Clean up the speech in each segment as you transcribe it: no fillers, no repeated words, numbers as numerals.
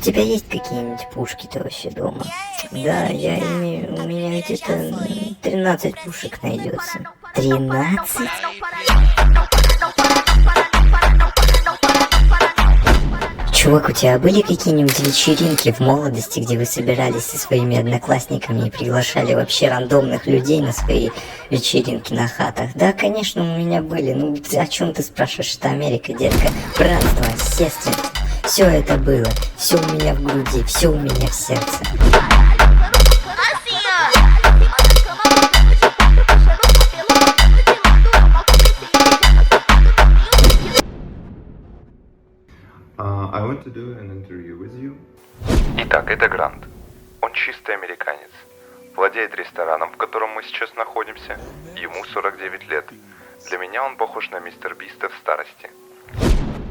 тебя есть какие-нибудь пушки-то вообще дома? Да, я имею, у меня где-то 13 пушек найдется. 13? Чувак, у тебя были какие-нибудь вечеринки в молодости, где вы собирались со своими одноклассниками и приглашали вообще рандомных людей на свои вечеринки на хатах? Да, конечно, у меня были. Ну, о чем ты спрашиваешь? Это Америка, детка. Братство, естественно. Все это было. Все у меня в груди, все у меня в сердце. I want to do an interview with you. Итак, это Грант. Он чистый американец. Владеет рестораном, в котором мы сейчас находимся. Ему 49 лет. Для меня он похож на мистер Биста в старости.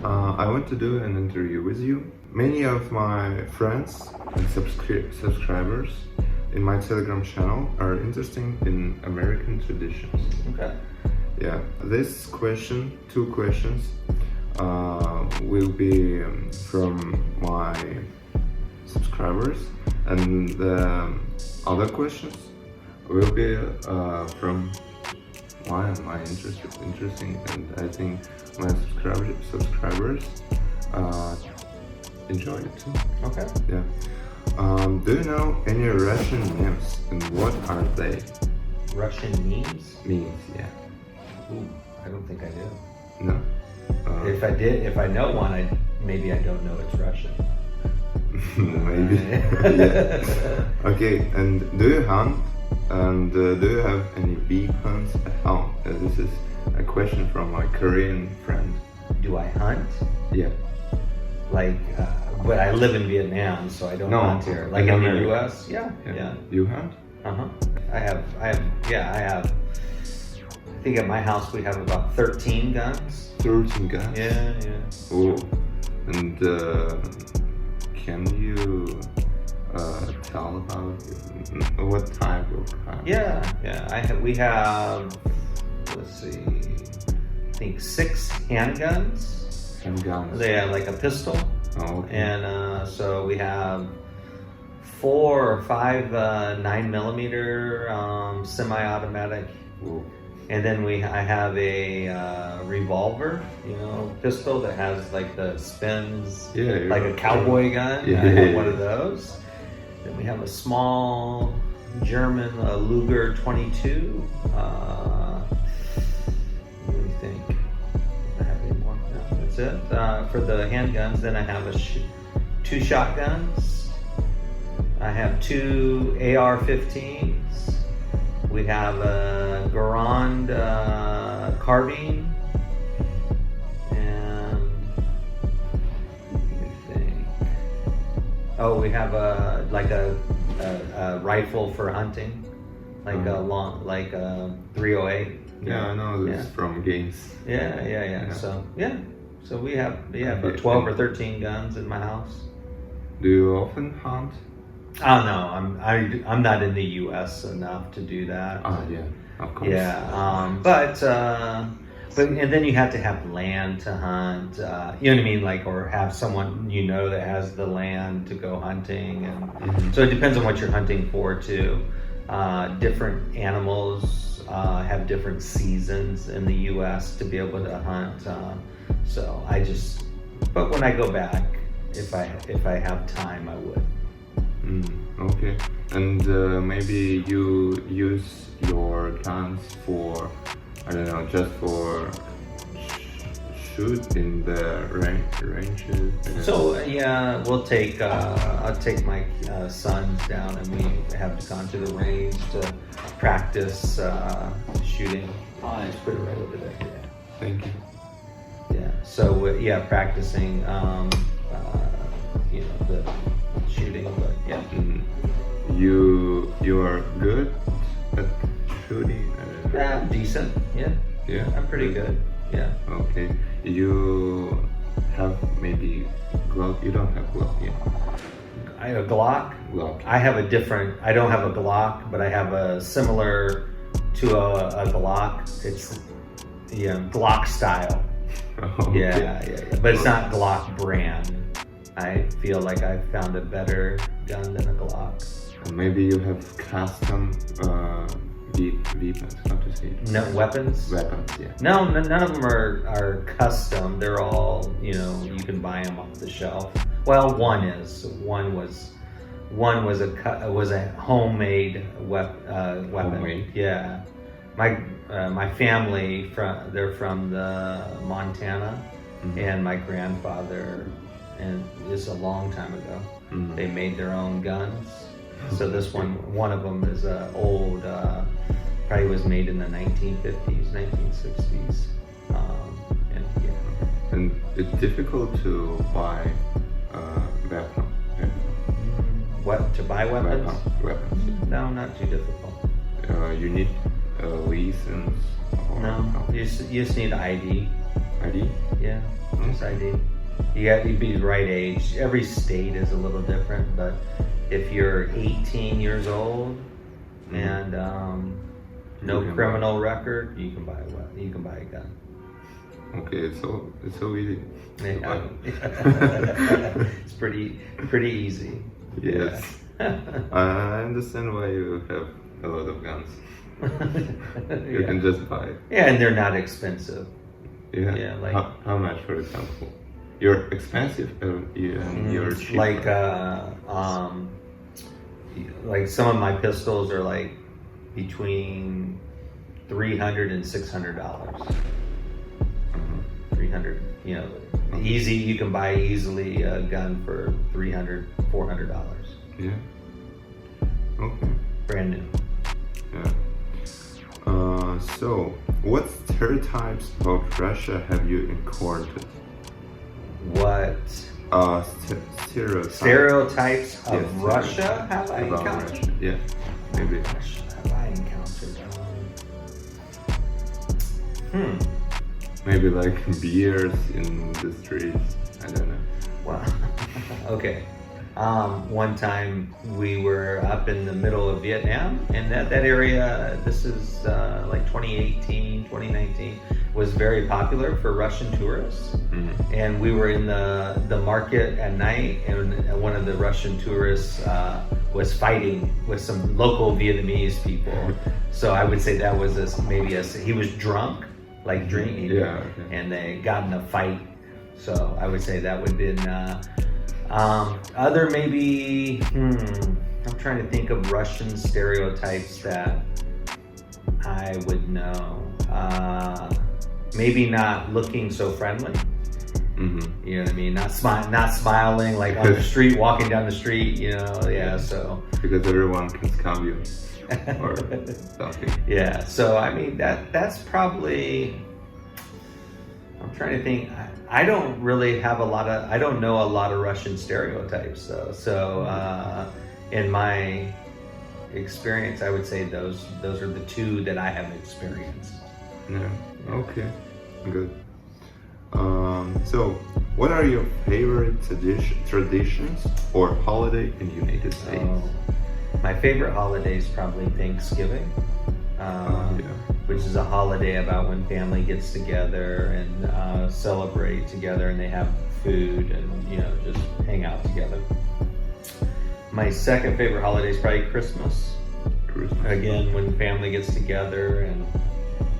I want to do an interview with you. Many of my friends and subscribers in my Telegram channel are interested in American traditions. Okay. Yeah, two questions, will be from my subscribers, and the other questions will be from my interesting, and I think my subscribers enjoy it too. Okay. Yeah. Do you know any Russian memes, and what are they? Russian memes? Memes, yeah. Ooh, I don't think I do. No. If I know one, maybe I don't know it's Russian. Maybe. Yeah. Okay, and do you hunt? And do you have any weapons at home? This is a question from my Korean friend. Do I hunt? Yeah. Like, but I live in Vietnam, so I don't hunt here. Like in the US? Yeah. You hunt? I have. I think at my house we have about 13 guns. 13 guns? Yeah. Oh, and can you tell about what type of gun? Yeah. We have, let's see, I think 6 handguns. Handguns? They have like a pistol. Oh, okay. And so we have 4 or 5 9mm semi-automatic. Ooh. And then I have a revolver, pistol that has like the spins, like a cowboy gun. Yeah. I have one of those. Then we have a small German Luger 22. What do you think? I have any more? No, that's it. For the handguns, then I have 2 shotguns. I have 2 AR-15s. We have a Garand carbine, and let me think. Oh, we have a rifle for hunting, like a 308. Yeah, I know this from games. Yeah. So we have 12 or 13 guns in my house. Do you often hunt? Oh no, I'm not in the U.S. enough to do that. Oh yeah, of course. Yeah, but and then you have to have land to hunt. You know what I mean? Like, or have someone that has the land to go hunting, and so it depends on what you're hunting for too. Different animals have different seasons in the U.S. to be able to hunt. But when I go back, if I have time, I would. Okay, and maybe you use your guns for, I don't know, just for shoot in the ranges. So yeah, I'll take my sons down, and we have gone to the range to practice shooting. Let's put it right over there. Yeah. Thank you. Yeah. So practicing, the shooting, but yeah. You are good at shooting? Decent, yeah. Yeah? I'm pretty good, yeah. Okay. You have maybe glove? You don't have glove yet? I have a Glock. I have a different, I don't have a Glock, but I have a similar to a Glock. It's Glock style. Okay. Yeah. But it's not Glock brand. I feel like I found a better gun than a Glock. Or maybe you have custom weapons, how to say it? No weapons? Weapons, yeah. No, none of them are custom. They're all, you know, you can buy them off the shelf. Well, one was a homemade weapon. Homemade? Yeah. My family they're from the Montana, and my grandfather, and this is a long time ago. They made their own guns. So this one of them is old. Probably was made in the 1950s, 1960s. And yeah. And it's difficult to buy weapon. What, to buy weapons? Weapons. No, not too difficult. You need a license or No, you just need ID. ID? Yeah, just ID. You'd be the right age. Every state is a little different, but if you're 18 years old and no criminal record, you can buy a gun. Okay, it's so easy. Yeah. It's pretty easy. Yes. Yeah. I understand why you have a lot of guns. You can just buy it. Yeah, and they're not expensive. Yeah. Yeah, like how much, for example? You're expensive and you're cheap. Like some of my pistols are like between $300 and $600. 300, you know, easy. You can buy easily a gun for $300, $400. Yeah. Okay. Brand new. Yeah. So, what stereotypes about Russia have you encountered? What stereotypes of Yes, Russia have I about encountered? Russia. Yeah, maybe. Russia have I encountered? Maybe like beers in the streets. I don't know. Well, okay. One time we were up in the middle of Vietnam, and that area, this is like 2018, 2019, was very popular for Russian tourists. And we were in the market at night, and one of the Russian tourists was fighting with some local Vietnamese people. So I would say that was he was drunk, like drinking, Yeah. Okay. and they got in a fight. So I would say that would have been other maybe, I'm trying to think of Russian stereotypes that I would know. Maybe not looking so friendly. You know what I mean? Not smiling like on the street, walking down the street, you know, yeah, so. Because everyone can scam you or something. Yeah, so I mean, that's probably, I'm trying to think. I don't really have I don't know a lot of Russian stereotypes though. So in my experience, I would say those are the two that I have experienced. Yeah. Okay. Good. So, what are your favorite traditions or holiday in the United States? My favorite holiday is probably Thanksgiving. Which is a holiday about when family gets together and celebrate together, and they have food and, you know, just hang out together. My second favorite holiday is probably Christmas. Again, when family gets together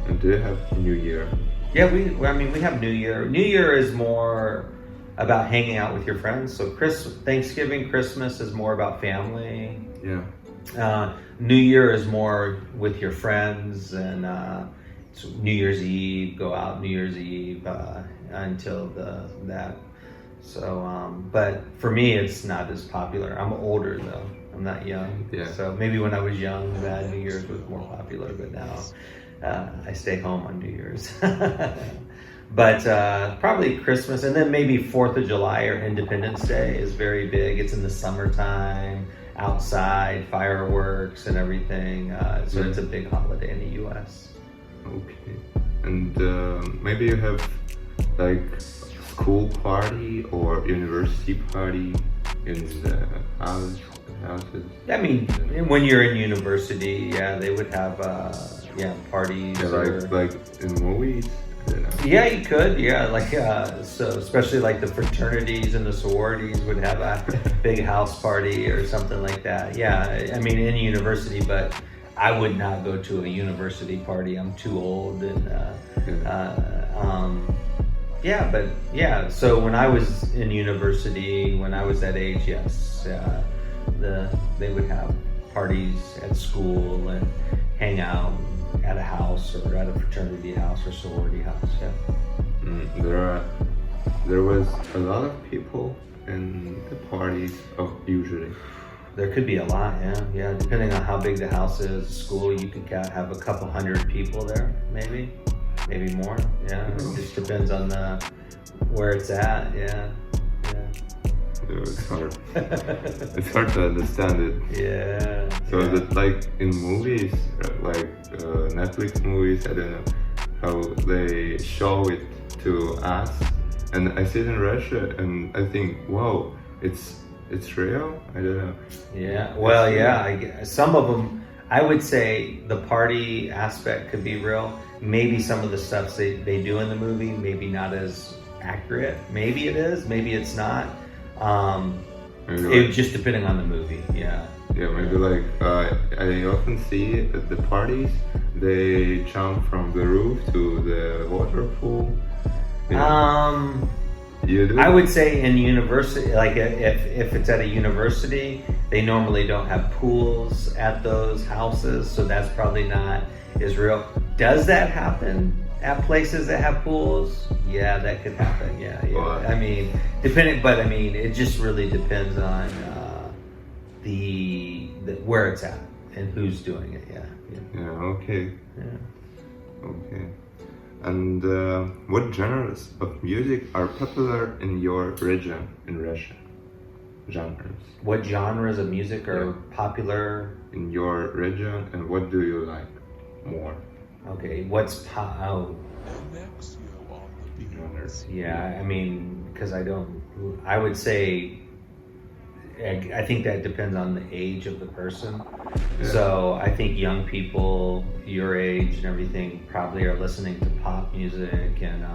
And do you have New Year? Yeah, we have New Year. New Year is more about hanging out with your friends. So Thanksgiving, Christmas is more about family. Yeah. New Year is more with your friends, and New Year's Eve, go out New Year's Eve until that. So, but for me, it's not as popular. I'm older though. I'm not young. Yeah. So maybe when I was young, New Year's was more popular, but now I stay home on New Year's. But probably Christmas, and then maybe 4th of July or Independence Day is very big. It's in the summertime, outside, fireworks and everything. So it's a big holiday in the U.S. Okay. And maybe you have like school party or university party in the houses? I mean, when you're in university, yeah, they would have parties. Yeah, like in movies. Yeah, you could. Yeah, like so, especially like the fraternities and the sororities would have a big house party or something like that. Yeah, I mean in university, but I would not go to a university party. I'm too old, and yeah, but yeah. So when I was in university, when I was that age, yes, they would have parties at school and hang out at a house or at a fraternity house or sorority house. Yeah. There was a lot of people in the parties usually. There could be a lot, yeah. Depending on how big the house is, school, you could have a couple hundred people there, maybe more. Yeah, it just depends on where it's at. Yeah. It's hard. It's hard to understand it. Yeah. So that like in movies, like Netflix movies, I don't know how they show it to us, and I see it in Russia, and I think, wow, it's real. I don't know. Yeah. Well, yeah. Some of them, I would say, the party aspect could be real. Maybe some of the stuff they do in the movie, maybe not as accurate. Maybe it is. Maybe it's not. It just depending on the movie. Yeah. Yeah, maybe like I often see at the parties they jump from the roof to the water pool. You do? I would say in university, like if it's at a university, they normally don't have pools at those houses, so that's probably not as real. Does that happen at places that have pools? Yeah, that could happen. Yeah. Wow. I mean, but I mean, it just really depends on the where it's at and who's doing it. Yeah. Okay. Yeah. Okay. And what genres of music are popular in your region in Russia? Genres. What genres of music are popular in your region, and what do you like more? Okay, genres. Yeah, I mean, because I would say, I think that depends on the age of the person. Yeah. So I think young people your age and everything probably are listening to pop music, and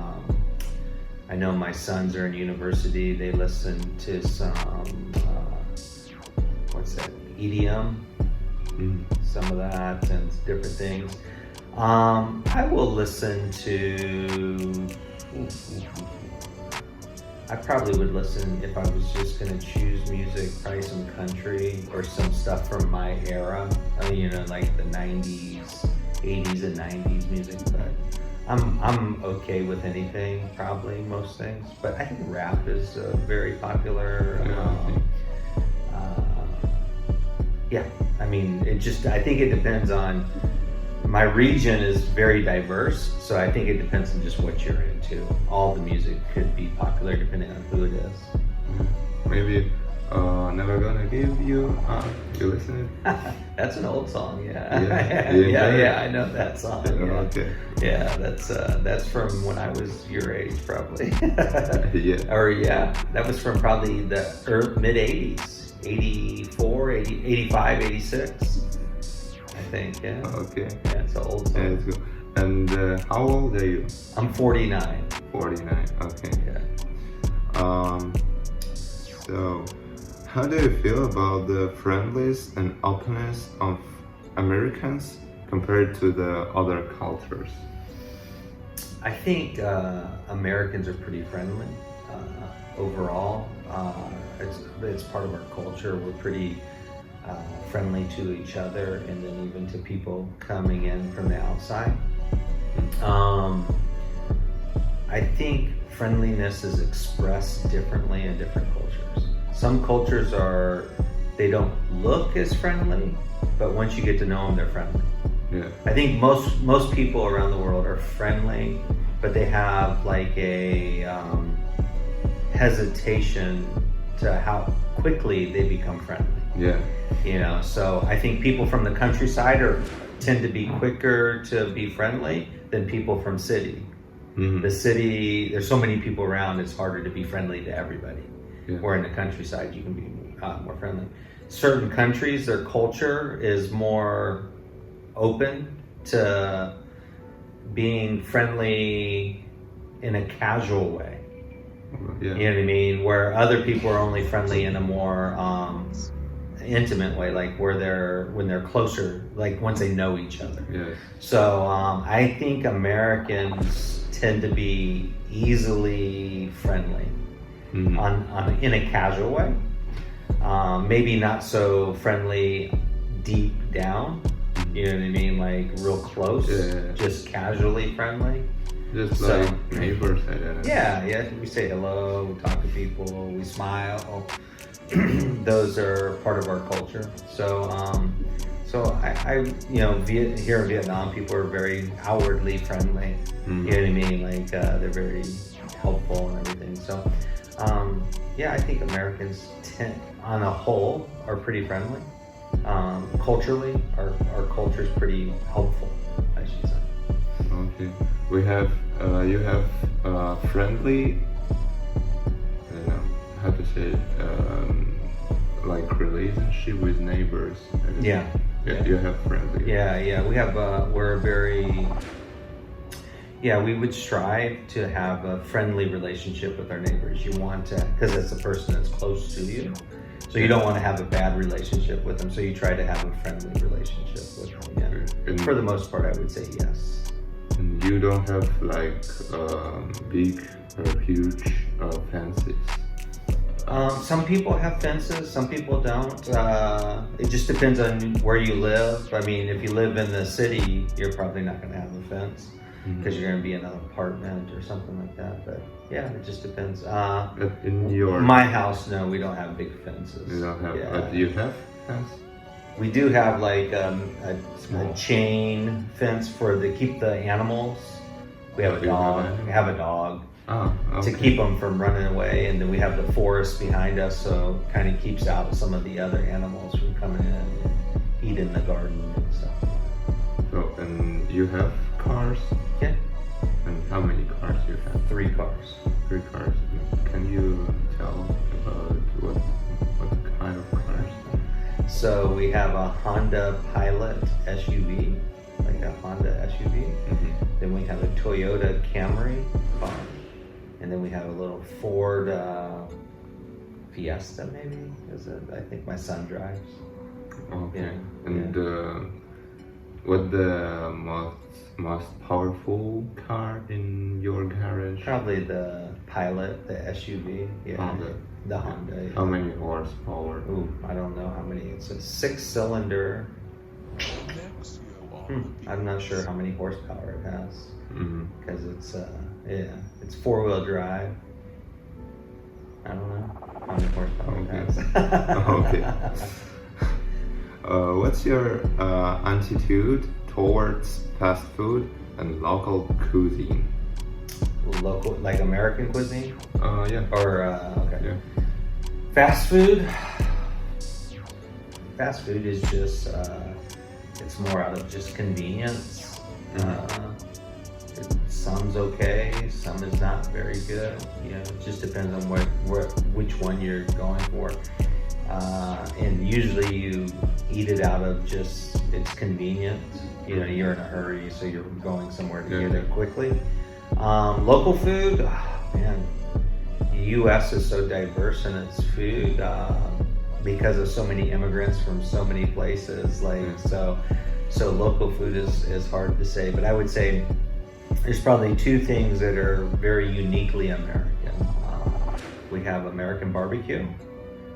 I know my sons are in university, they listen to some EDM, some of that and different things. I will listen to, I probably would listen, if I was just going to choose music, probably some country or some stuff from my era, like the 90s, 80s and 90s music, but I'm okay with anything, probably most things, but I think rap is very popular. I mean, I think it depends on, my region is very diverse, so I think it depends on just what you're into. All the music could be popular depending on who it is. Maybe Never Gonna Give You listen it? That's an old song, yeah, I know that song. Yeah. Okay. Yeah, that's from when I was your age, probably. Yeah. Or that was from probably the mid 80s, 84, 80, 85, 86. I think, yeah. Okay. Yeah, it's an old song. Yeah, it's good. And how old are you? I'm 49. 49, okay. Yeah. So, how do you feel about the friendliness and openness of Americans compared to the other cultures? I think Americans are pretty friendly overall. It's part of our culture. We're pretty friendly to each other, and then even to people coming in from the outside. I think friendliness is expressed differently in different cultures. Some cultures they don't look as friendly, but once you get to know them, they're friendly. Yeah. I think most people around the world are friendly, but they have like a hesitation to how quickly they become friendly. Yeah. So I think people from the countryside tend to be quicker to be friendly than people from city. Mm-hmm. The city, there's so many people around, it's harder to be friendly to everybody. Yeah. Where in the countryside, you can be more friendly. Certain countries, their culture is more open to being friendly in a casual way. Yeah. You know what I mean? Where other people are only friendly in a more intimate way, like when they're closer, like once they know each other. Yes. So I think Americans tend to be easily friendly in a casual way. Maybe not so friendly deep down. You know what I mean? Like real close, just casually friendly. Just like neighbors, I don't know. Yeah, we say hello, we talk to people, we smile. Those are part of our culture. So, I here in Vietnam, people are very outwardly friendly. You know what I mean? Like they're very helpful and everything. So, I think Americans on a whole are pretty friendly. Culturally, our culture is pretty helpful, I should say. Okay. We have you have friendly, I don't know how to say it, like relationship with neighbors. Yeah. You have friendly. Yeah. We have we're very. Yeah, we would strive to have a friendly relationship with our neighbors. You want to, because it's a person that's close to you. So you don't want to have a bad relationship with them. So you try to have a friendly relationship with them. Yeah. For the most part, I would say yes. And you don't have like big or huge fences. Some people have fences, some people don't. It just depends on where you live. I mean, if you live in the city, you're probably not going to have a fence because you're going to be in an apartment or something like that. But yeah, it just depends. In your my house, no, we don't have big fences. You don't have, but you have fence? We do have like a chain fence to keep the animals. We have a dog. We have a dog. Oh, okay. To keep them from running away, and then we have the forest behind us, so it kind of keeps out some of the other animals from coming in and eating the garden and stuff. So, and you have cars? Yeah. And how many cars you have? 3 cars. 3 cars. Can you tell about what kind of cars? So we have a Honda Pilot SUV, like a Honda SUV. Then we have a Toyota Camry car. And then we have a little Ford Fiesta, maybe, is it? I think my son drives. Okay. Yeah. And what the most powerful car in your garage? Probably the Pilot, the SUV. Yeah. Honda. The Honda. Yeah. How many horsepower? Ooh, I don't know how many. It's a 6-cylinder. I'm not sure how many horsepower it has. Because it's 4-wheel drive. I don't know how many horsepower it has. Okay. What's your attitude towards fast food and local cuisine? Local, like American cuisine? Yeah. Or okay. Yeah. Fast food. Fast food is just it's more out of just convenience. Some's okay, some is not very good. You know, it just depends on which one you're going for. And usually you eat it out of just it's convenient. You know, you're in a hurry, so you're going somewhere to get it quickly. Local food, man, the U.S. is so diverse in its food because of so many immigrants from so many places. So local food is hard to say, but I would say there's probably 2 things that are very uniquely American. We have American barbecue,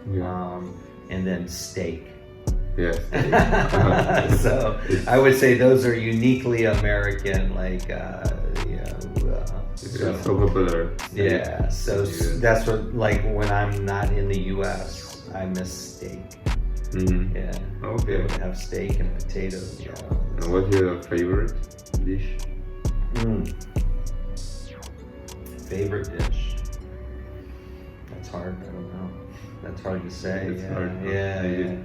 and then steak. Yes. So I would say those are uniquely American, It's so popular. Yeah, so that's what, like when I'm not in the U.S., I miss steak. Yeah. Okay. Be able to have steak and potatoes. Yeah. And what's your favorite dish? Favorite dish? That's hard. I don't know. That's hard to say. It's hard. Yeah.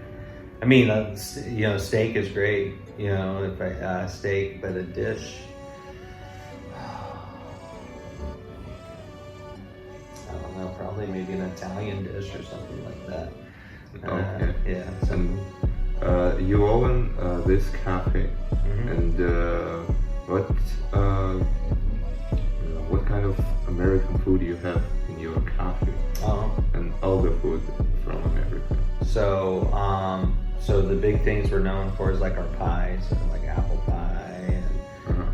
I mean, steak is great. You know, if I steak, but a dish. I don't know. Probably maybe an Italian dish or something like that. Okay. Yeah. So, and you own this cafe, and what kind of American food you have in your coffee and other food from America? So the big things we're known for is like our pies, like apple pie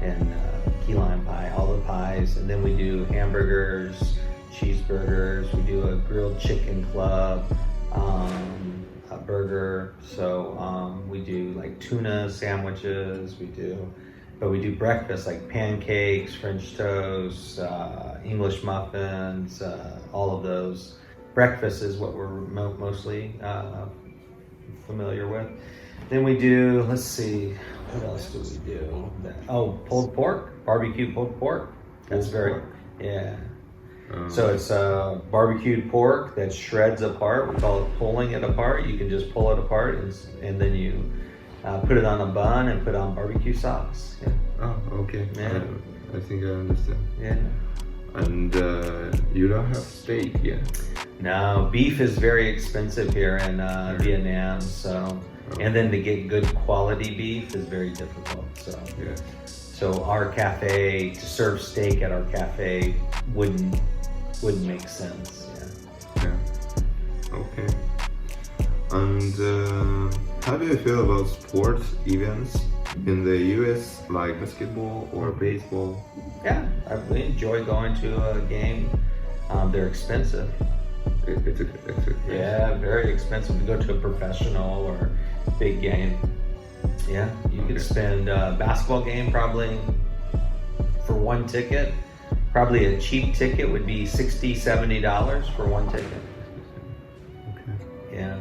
and key lime pie, all the pies. And then we do hamburgers, cheeseburgers. We do a grilled chicken club, a burger. So we do like tuna sandwiches. But we do breakfast like pancakes, French toast, English muffins, all of those. Breakfast is what we're mostly familiar with. Then we do, let's see, what else do we do? Pulled pork, barbecue pulled pork. That's So it's barbecued pork that shreds apart. We call it pulling it apart. You can just pull it apart and then you put it on a bun and put on barbecue sauce. Yeah. Oh, okay. Yeah. I think I understand. Yeah. And you don't have steak yet? No, beef is very expensive here in Vietnam. So, and then to get good quality beef is very difficult. So, so our cafe, to serve steak at our cafe wouldn't make sense. Yeah. Okay. And how do you feel about sports events in the US, like basketball or baseball? Yeah, I really enjoy going to a game. They're expensive. It's expensive. Yeah, very expensive to go to a professional or big game. Yeah, you could spend a basketball game probably for one ticket. Probably a cheap ticket would be $60, $70 for one ticket. Okay. Yeah.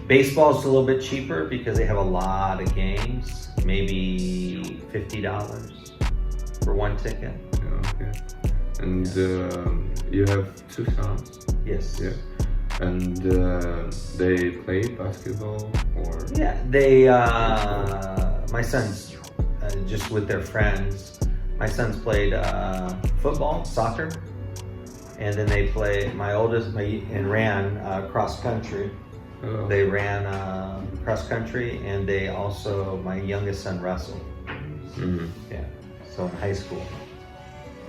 Baseball's a little bit cheaper because they have a lot of games. Maybe $50 for one ticket. Yeah, okay. And you have two sons? Yes. Yeah. And they play basketball or? Yeah, they. My sons, just with their friends. My sons played football, soccer, and then they played. My oldest and ran cross country. Oh. They ran cross country, and they also, my youngest son wrestled. Mm-hmm. Yeah, so in high school.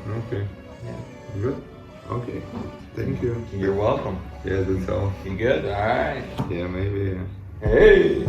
Okay. Yeah. Good. Okay. Thank you. You're welcome. Yeah, that's all. You good? All right. Yeah, maybe. Hey.